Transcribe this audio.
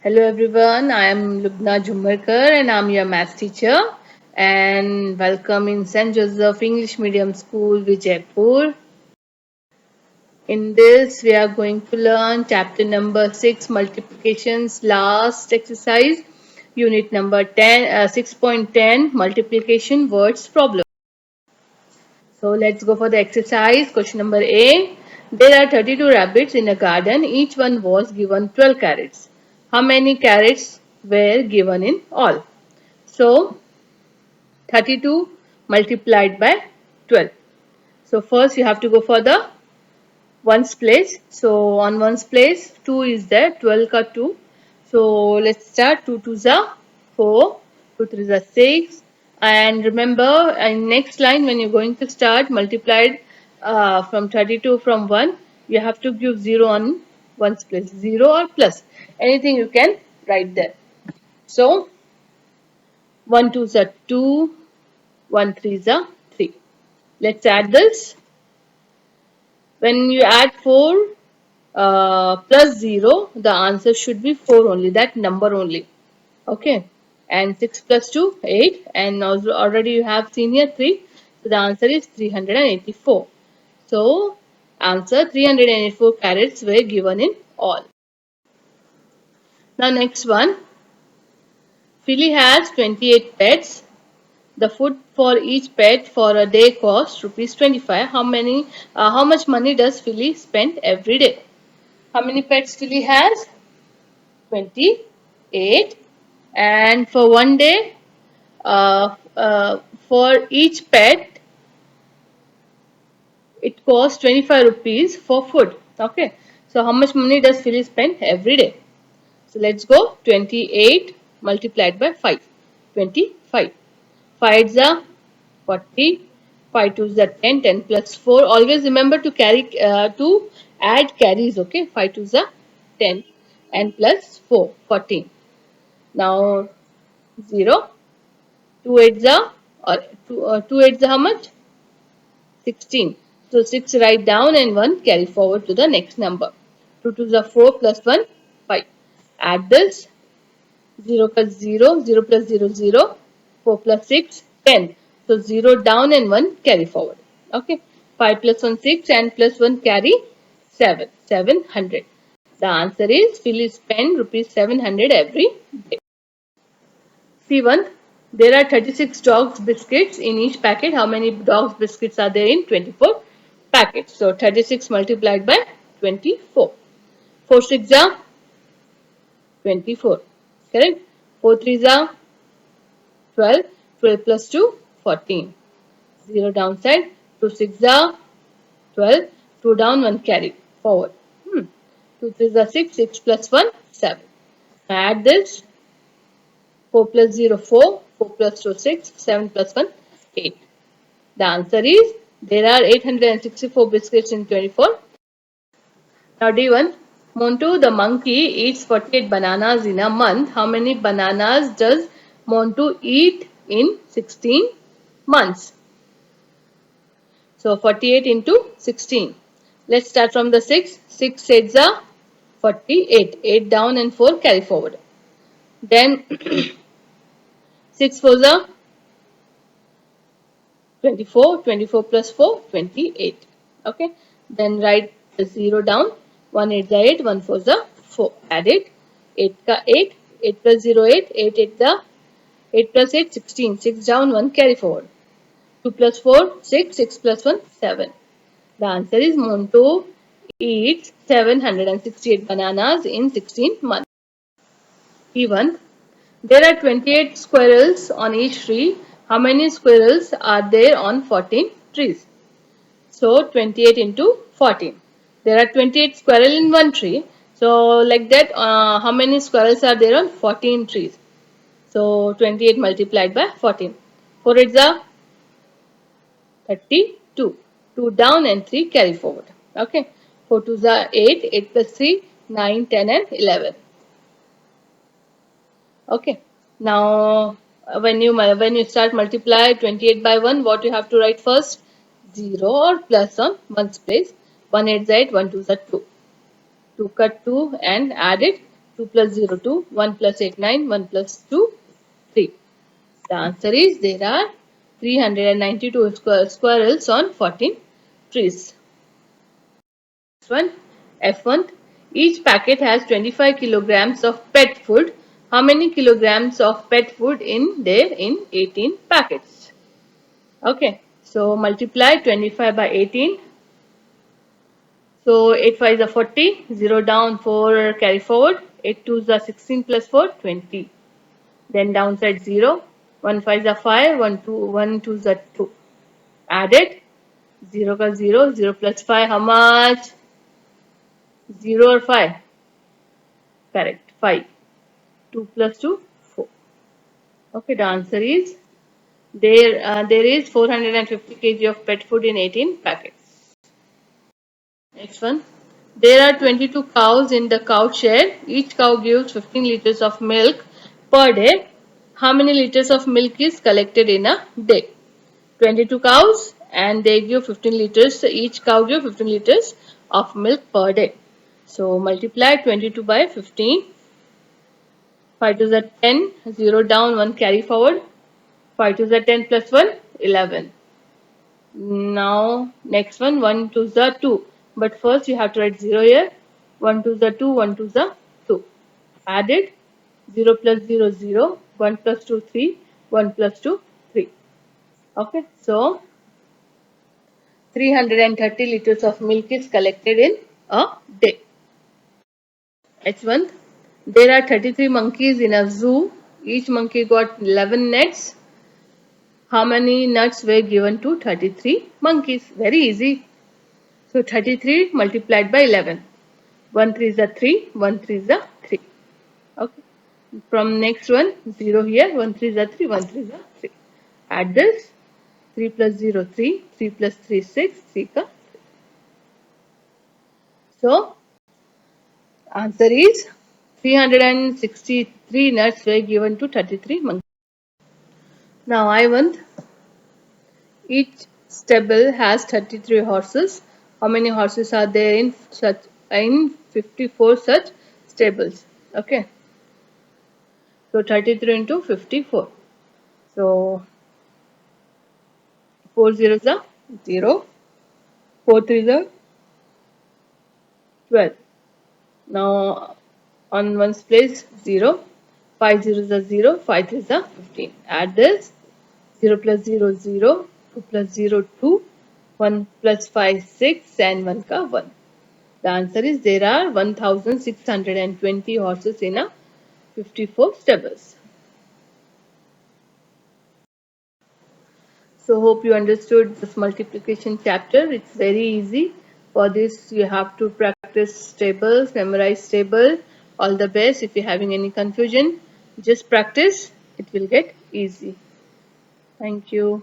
Hello everyone, I am Lubna Jumbarkar and I am your math teacher and welcome in St. Joseph English Medium School, Vijaypur. In this, we are going to learn chapter number 6 multiplications last exercise, unit number 6.10 multiplication words problem. So let's go for the exercise. Question number A. There are 32 rabbits in a garden. Each one was given 12 carrots. How many carrots were given in all? So 32 multiplied by 12. So first you have to go for the ones place. So on ones place 2 is there, 12 ka 2. So let's start. 2 2s are 4, 2 3s are 6. And remember in next line when you're going to start multiplied from 32 from 1, you have to give 0 on ones place, 0 or plus. Anything you can write there. So 1 2s are 2, 1 3s are 3. Let's add this. When you add 4 plus 0, the answer should be 4 only, that number only. Okay. And 6 plus 2, 8. And also already you have seen here 3. So the answer is 384. So answer 384 carrots were given in all. Now next one. Philly has 28 pets. The food for each pet for a day costs rupees 25. How much money does Philly spend every day? How many pets Philly has? 28. And for one day, for each pet, it costs 25 rupees for food. Okay. So how much money does Philly spend every day? So let's go. 28 multiplied by 5. 25. 5 is a 40. 5 2 is a 10. 10 plus 4. Always remember to to add carries. Okay. 5 2 is a 10. And plus 4. 14. Now 0. 2 8s are, or 2 8s are how much? 16. So 6 write down and 1 carry forward to the next number. 2 2s are 4 plus 1, 5. Add this. 0 plus 0, 0 plus 0, 0. 4 plus 6, 10. So 0 down and 1 carry forward. Okay. 5 plus 1, 6 and plus 1 carry 7. 700. The answer is Philly spend rupees 700 every day. C1. There are 36 dogs biscuits in each packet. How many dogs biscuits are there in 24 packets? So 36 multiplied by 24. 4 6 are 24. Correct? 4 3 are 12. 12 plus 2, 14. 0 downside. 2 6 are 12. 2 down, 1 carry forward. 2 3 are 6. 6 plus 1, 7. Add this. 4 plus 0, 4. 4 plus 2, 6. 7 plus 1, 8. The answer is there are 864 biscuits in 24. Now D1. Montu the monkey eats 48 bananas in a month. How many bananas does Montu eat in 16 months? So 48 into 16. Let's start from the 6. 6 8s are 48. 8 down and 4 carry forward. Then 6 4s are 24. 24 plus 4, 28. Okay. Then write the 0 down. 1 8 is 8. 1 4 is 4. Add it. 8 ka 8. 8 plus 0 8. 8 8 the 8 plus 8 16. 6 down 1 carry forward. 2 plus 4 6. 6 plus 1 7. The answer is Montu eats 768 bananas in 16 months. P1. There are 28 squirrels on each tree. How many squirrels are there on 14 trees? So 28 into 14. There are 28 squirrels in one tree. So like that, how many squirrels are there on 14 trees? So 28 multiplied by 14. 4 is 32. 2 down and 3 carry forward. Okay. 4 2s are 8. 8 plus 3, 9, 10 and 11. Okay. Now when you start multiply 28 by 1, what you have to write first? 0 or plus on ones place. 1 8 is 8, 1 2 is 2. 2 cut 2 and add it. 2 plus 0, 2. 1 plus 8, 9. 1 plus 2, 3. The answer is there are 392 squirrels on 14 trees. Next one, F1. Each packet has 25 kilograms of pet food. How many kilograms of pet food in there in 18 packets? Okay, so multiply 25 by 18. So 8 5 is a 40, 0 down, 4 carry forward, 8 2 is a 16 plus 4, 20. Then downside 0, 1 5 is a 5, 1 2 is a 2. Added, 0 plus 0, 0 plus 5, how much? 0 or 5? Correct, 5. 2 plus 2, 4. Okay, the answer is there is 450 kg of pet food in 18 packets. Next one. There are 22 cows in the cow shed. Each cow gives 15 liters of milk per day. How many liters of milk is collected in a day? 22 cows and they give 15 liters. Each cow gives 15 liters of milk per day. So multiply 22 by 15. 5 to the 10. 0 down, 1 carry forward. 5 to the 10 plus 1, 11. Now next one, 1 to the 2. But first you have to write 0 here. 1 to the 2, 1 to the 2. Added 0 plus 0, 0. 1 plus 2, 3. 1 plus 2, 3. Okay, so 330 liters of milk is collected in a day. H1. There are 33 monkeys in a zoo. Each monkey got 11 nuts. How many nuts were given to 33 monkeys? Very easy. So 33 multiplied by 11. 1 3 is a 3, 1 3 is a 3. Okay. From next one, 0 here, 1 3 is a 3, 1 3 is a 3. Add this, 3 plus 0, 3, 3 plus 3, 6, 3 ka 3. So, answer is 363 nuts were given to 33 monkeys. Now I want each stable has 33 horses. How many horses are there in 54 such stables? Okay. So 33 into 54. So 4 zeros are 0. 4 threes are 12. Now on one's place 0. 5 zeros are 0. 5 threes are 15. Add this. 0 plus 0 0. 2 plus 0 2. 1 plus 5 6 and 1 ka 1. The answer is there are 1620 horses in a 54 stables. So hope you understood this multiplication chapter. It's very easy. For this you have to practice tables, memorize table. All the best. If you're having any confusion, just practice. It will get easy. Thank you.